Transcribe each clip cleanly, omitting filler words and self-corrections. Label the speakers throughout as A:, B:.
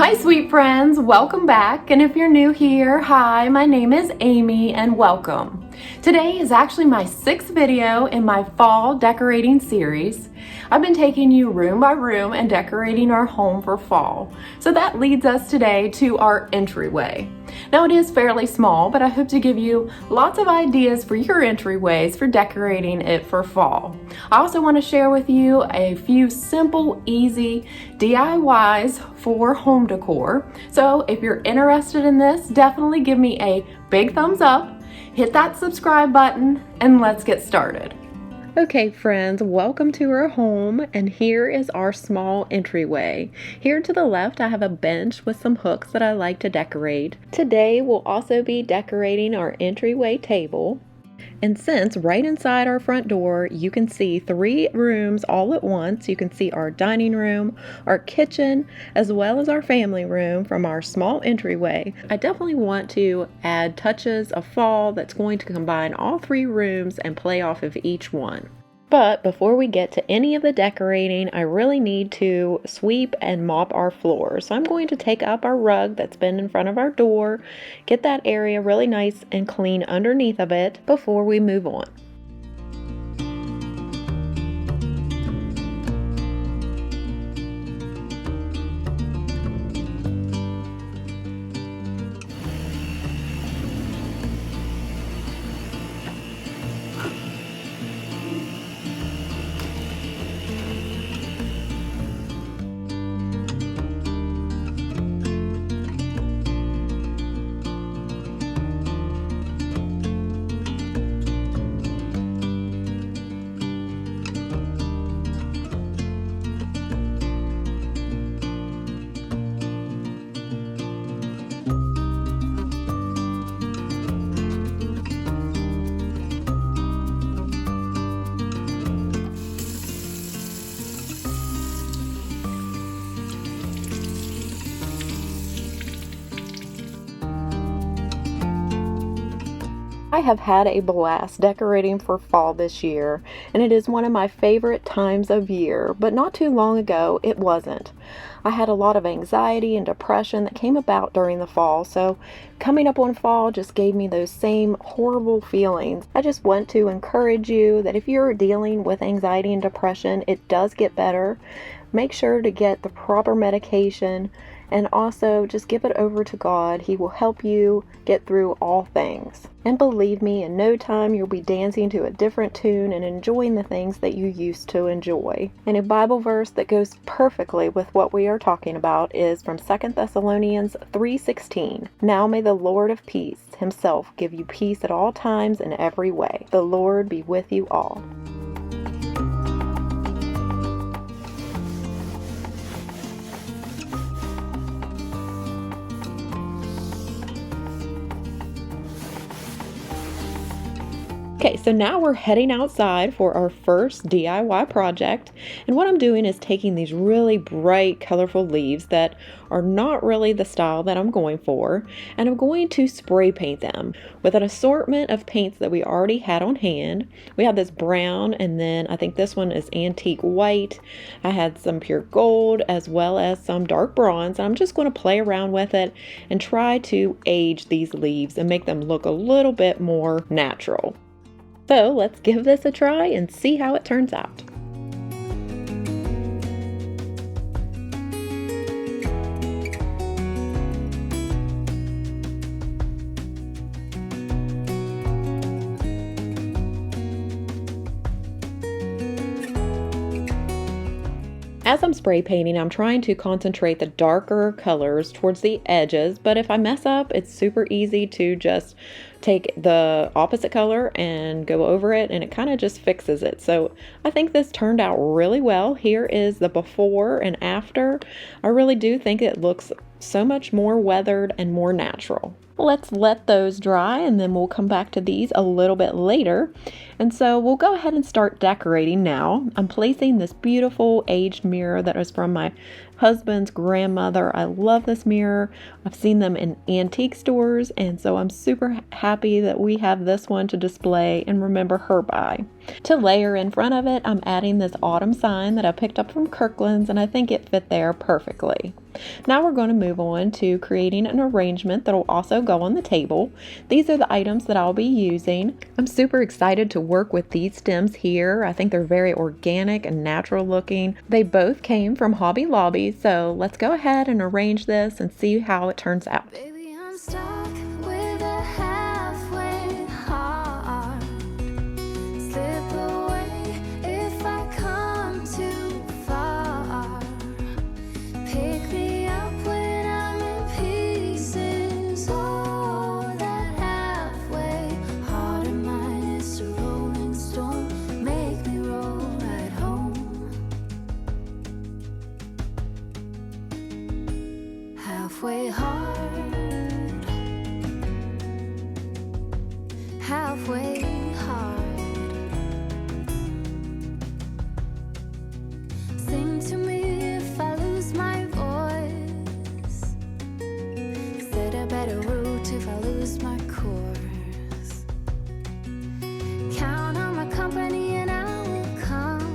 A: Hi sweet friends, welcome back, and if you're new here, hi, my name is Amy and welcome. Today is actually my 6th video in my fall decorating series. I've been taking you room by room and decorating our home for fall. So that leads us today to our entryway. Now it is fairly small, but I hope to give you lots of ideas for your entryways for decorating it for fall. I also want to share with you a few simple, easy DIYs for home decor. So if you're interested in this, definitely give me a big thumbs up, hit that subscribe button, and let's get started. Okay friends, welcome to our home, and here is our small entryway. Here to the left I have a bench with some hooks that I like to decorate. Today we'll also be decorating our entryway table. And since right inside our front door you can see 3 rooms all at once, you can see our dining room, our kitchen, as well as our family room from our small entryway, I definitely want to add touches of fall that's going to combine all 3 rooms and play off of each one. But before we get to any of the decorating, I really need to sweep and mop our floor. So I'm going to take up our rug that's been in front of our door, get that area really nice and clean underneath of it before we move on. I have had a blast decorating for fall this year, and it is one of my favorite times of year, but not too long ago it wasn't. I had a lot of anxiety and depression that came about during the fall, so coming up on fall just gave me those same horrible feelings. I just want to encourage you that if you're dealing with anxiety and depression, it does get better. Make sure to get the proper medication, and also just give it over to God. He will help you get through all things. And believe me, in no time you'll be dancing to a different tune and enjoying the things that you used to enjoy. And a Bible verse that goes perfectly with what we are talking about is from 2 Thessalonians 3:16. Now may the Lord of peace himself give you peace at all times in every way. The Lord be with you all. Okay, so now we're heading outside for our first DIY project, and what I'm doing is taking these really bright, colorful leaves that are not really the style that I'm going for, and I'm going to spray paint them with an assortment of paints that we already had on hand. We have this brown, and then I think this one is antique white. I had some pure gold as well as some dark bronze, and I'm just going to play around with it and try to age these leaves and make them look a little bit more natural. So let's give this a try and see how it turns out. As I'm spray painting, I'm trying to concentrate the darker colors towards the edges, but if I mess up, it's super easy to just take the opposite color and go over it, and it kind of just fixes it. So I think this turned out really well. Here is the before and after. I really do think it looks so much more weathered and more natural. Let's let those dry, and then we'll come back to these a little bit later. And so we'll go ahead and start decorating now. I'm placing this beautiful aged mirror that is from my husband's grandmother. I love this mirror. I've seen them in antique stores, and so I'm super happy that we have this one to display and remember her by. To layer in front of it, I'm adding this autumn sign that I picked up from Kirkland's, and I think it fit there perfectly. Now we're going to move on to creating an arrangement that will also go on the table. These are the items that I'll be using. I'm super excited to work with these stems here. I think they're very organic and natural looking. They both came from Hobby Lobby, so let's go ahead and arrange this and see how it turns out.
B: Baby, I'm stuck with a halfway heart. Slip away if I come too far. Pick me up when I'm in pieces. Oh, that halfway heart of mine is a rolling stone. Make me roll right home. Halfway heart. Halfway hard. Sing to me if I lose my voice. Set a better route if I lose my course. Count on my company and I will come.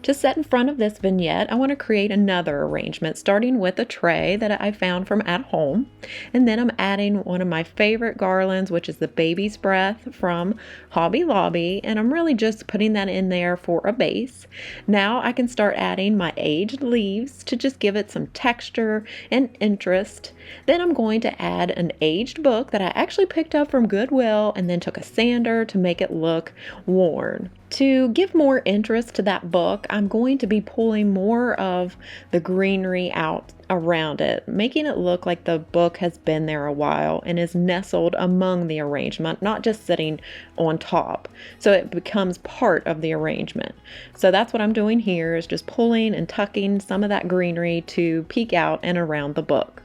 A: To set in front of this vignette, I want to create another arrangement, starting with a tray that I found from at home. And then I'm adding one of my favorite garlands, which is the Baby's Breath from Hobby Lobby. And I'm really just putting that in there for a base. Now I can start adding my aged leaves to just give it some texture and interest. Then I'm going to add an aged book that I actually picked up from Goodwill and then took a sander to make it look worn. To give more interest to that book, I'm going to be pulling more of the greenery out around it, making it look like the book has been there a while and is nestled among the arrangement, not just sitting on top. So it becomes part of the arrangement. So that's what I'm doing here, is just pulling and tucking some of that greenery to peek out and around the book.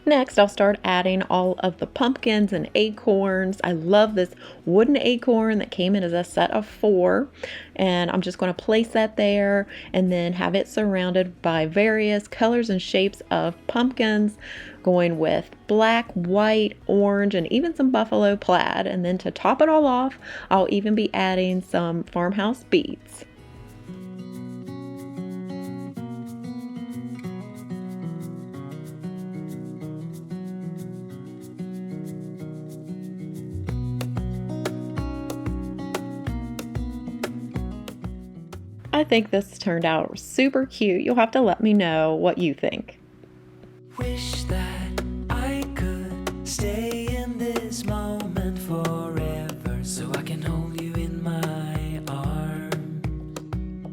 A: Next, I'll start adding all of the pumpkins and acorns. I love this wooden acorn that came in as a set of 4, and I'm just going to place that there and then have it surrounded by various colors and shapes of pumpkins, going with black, white, orange, and even some buffalo plaid. And then to top it all off, I'll even be adding some farmhouse beads. I think this turned out super cute. You'll have to let me know what you think.
C: Wish that I could stay in this moment forever, so I can hold you in my arms.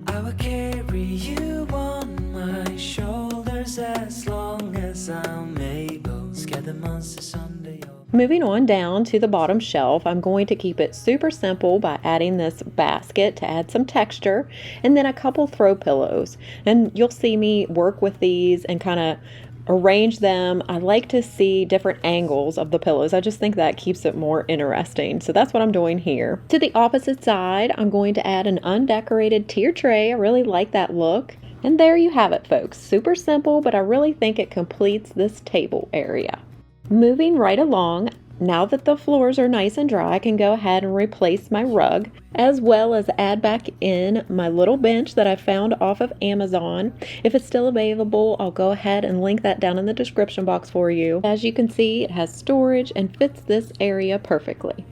C: I will carry you on my shoulders as long as I'm able. Scare the monsters under your...
A: Moving on down to the bottom shelf, I'm going to keep it super simple by adding this basket to add some texture, and then a couple throw pillows. And you'll see me work with these and kind of arrange them. I like to see different angles of the pillows. I just think that keeps it more interesting. So that's what I'm doing here. To the opposite side, I'm going to add an undecorated tier tray. I really like that look. And there you have it, folks. Super simple, but I really think it completes this table area. Moving right along, now that the floors are nice and dry, I can go ahead and replace my rug, as well as add back in my little bench that I found off of Amazon. If it's still available, I'll go ahead and link that down in the description box for you. As you can see, it has storage and fits this area perfectly.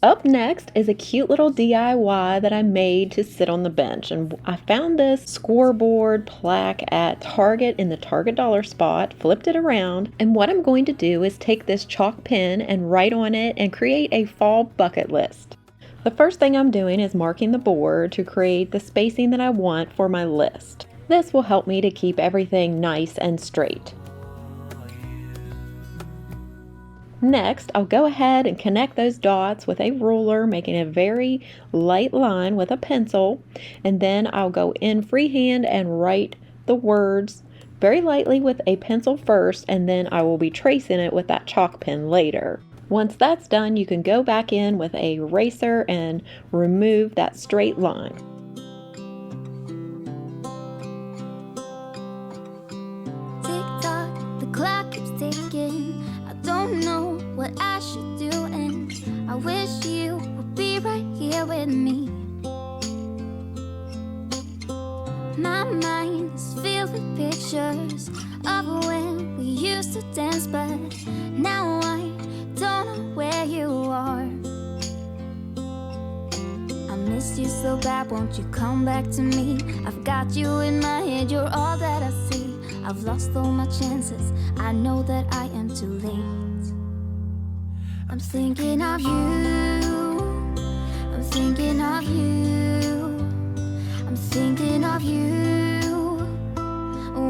A: Up next is a cute little DIY that I made to sit on the bench, and I found this scoreboard plaque at Target in the Target dollar spot, flipped it around, and what I'm going to do is take this chalk pen and write on it and create a fall bucket list. The first thing I'm doing is marking the board to create the spacing that I want for my list. This will help me to keep everything nice and straight. Next, I'll go ahead and connect those dots with a ruler, making a very light line with a pencil, and then I'll go in freehand and write the words very lightly with a pencil first, and then I will be tracing it with that chalk pen later. Once that's done, you can go back in with a eraser and remove that straight line.
B: Tick-tock, the clock keeps ticking. I don't know what I should do, and I wish you would be there with me. My mind is filled with pictures of when we used to dance, but now I don't know where you are. I miss you so bad, won't you come back to me? I've got you in my head, you're all that I see. I've lost all my chances, I know that I am too late. I'm thinking of you, I'm thinking of you, I'm thinking of you,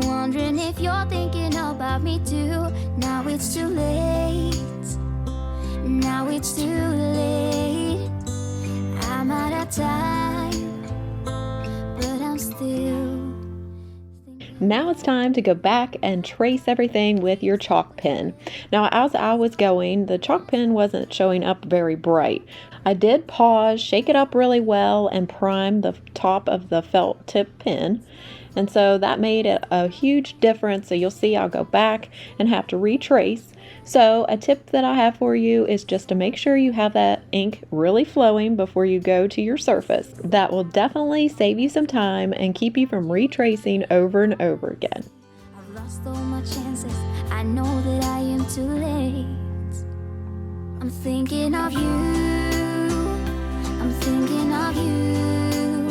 B: wondering if you're thinking about me too. Now it's too late, now it's too late. I'm out of time, but I'm still.
A: Now it's time to go back and trace everything with your chalk pen. Now, as I was going, the chalk pen wasn't showing up very bright. I did pause, shake it up really well, and prime the top of the felt tip pen. And so that made it a huge difference. So you'll see I'll go back and have to retrace. So a tip that I have for you is just to make sure you have that ink really flowing before you go to your surface. That will definitely save you some time and keep you from retracing over and over again.
B: I've lost all my chances, I know that I am too late. I'm thinking of you, I'm thinking of you,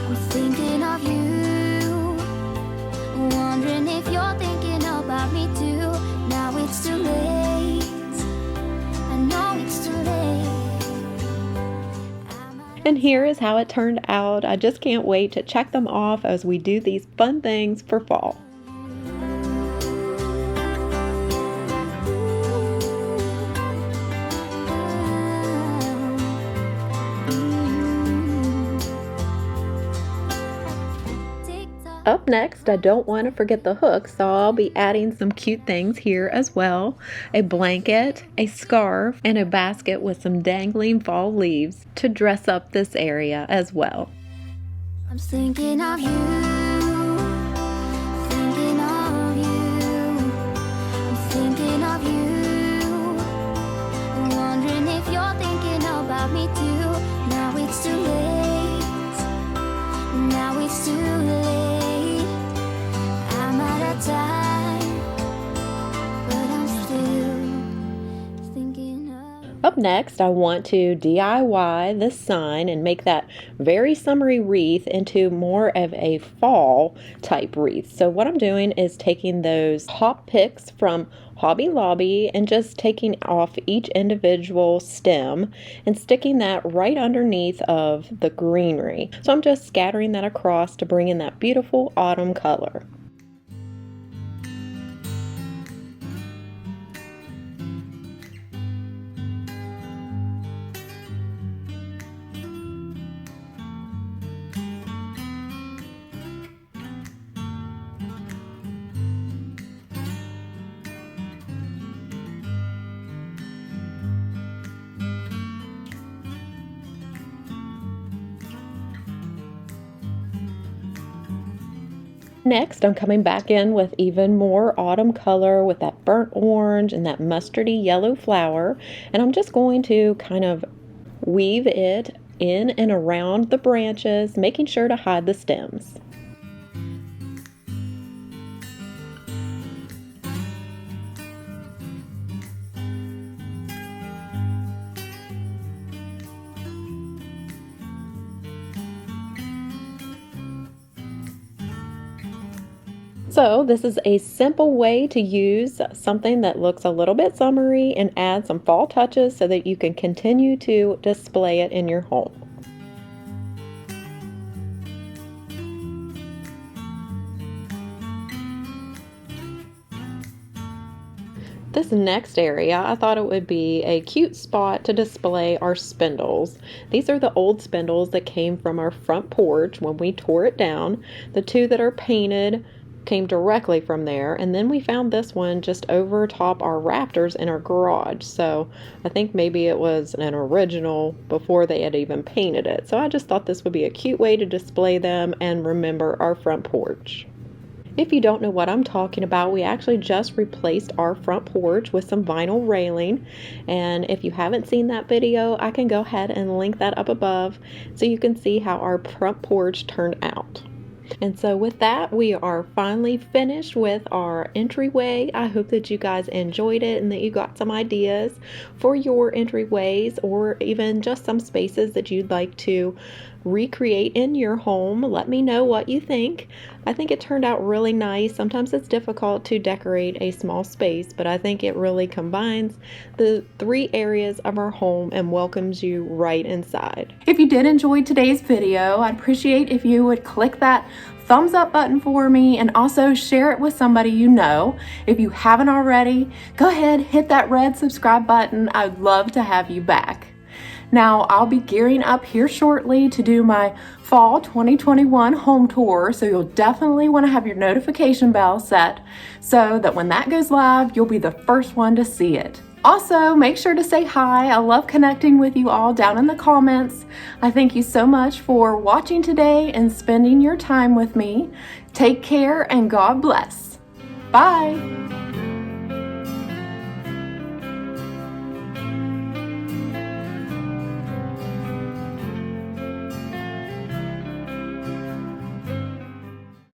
B: I'm thinking of you, wondering if you're thinking about me too. Now it's too late, I know it's too late.
A: And here is how it turned out. I just can't wait to check them off as we do these fun things for fall. Up next, I don't want to forget the hooks, so I'll be adding some cute things here as well. A blanket, a scarf, and a basket with some dangling fall leaves to dress up this area as well.
B: I'm thinking of you, thinking of you, I'm thinking of you, wondering if you're thinking about me too. Now it's too late, now it's too late. Time, but I'm still thinking of.
A: Up next, I want to DIY this sign and make that very summery wreath into more of a fall type wreath. So what I'm doing is taking those hop picks from Hobby Lobby and just taking off each individual stem and sticking that right underneath of the greenery. So I'm just scattering that across to bring in that beautiful autumn color. Next, I'm coming back in with even more autumn color with that burnt orange and that mustardy yellow flower. And I'm just going to kind of weave it in and around the branches, making sure to hide the stems. So this is a simple way to use something that looks a little bit summery and add some fall touches so that you can continue to display it in your home. This next area, I thought it would be a cute spot to display our spindles. These are the old spindles that came from our front porch when we tore it down. The two that are painted came directly from there, and then we found this one just over top our rafters in our garage. So I think maybe it was an original before they had even painted it. So I just thought this would be a cute way to display them and remember our front porch. If you don't know what I'm talking about, we actually just replaced our front porch with some vinyl railing. And if you haven't seen that video, I can go ahead and link that up above so you can see how our front porch turned out. And so with that, we are finally finished with our entryway. I hope that you guys enjoyed it and that you got some ideas for your entryways, or even just some spaces that you'd like to recreate in your home. Let me know what you think. I think it turned out really nice. Sometimes it's difficult to decorate a small space, but I think it really combines the 3 areas of our home and welcomes you right inside. If you did enjoy today's video, I'd appreciate if you would click that thumbs up button for me and also share it with somebody you know. If you haven't already, go ahead, hit that red subscribe button. I'd love to have you back. Now, I'll be gearing up here shortly to do my fall 2021 home tour, so you'll definitely want to have your notification bell set so that when that goes live, you'll be the first one to see it. Also, make sure to say hi. I love connecting with you all down in the comments. I thank you so much for watching today and spending your time with me. Take care and God bless. Bye.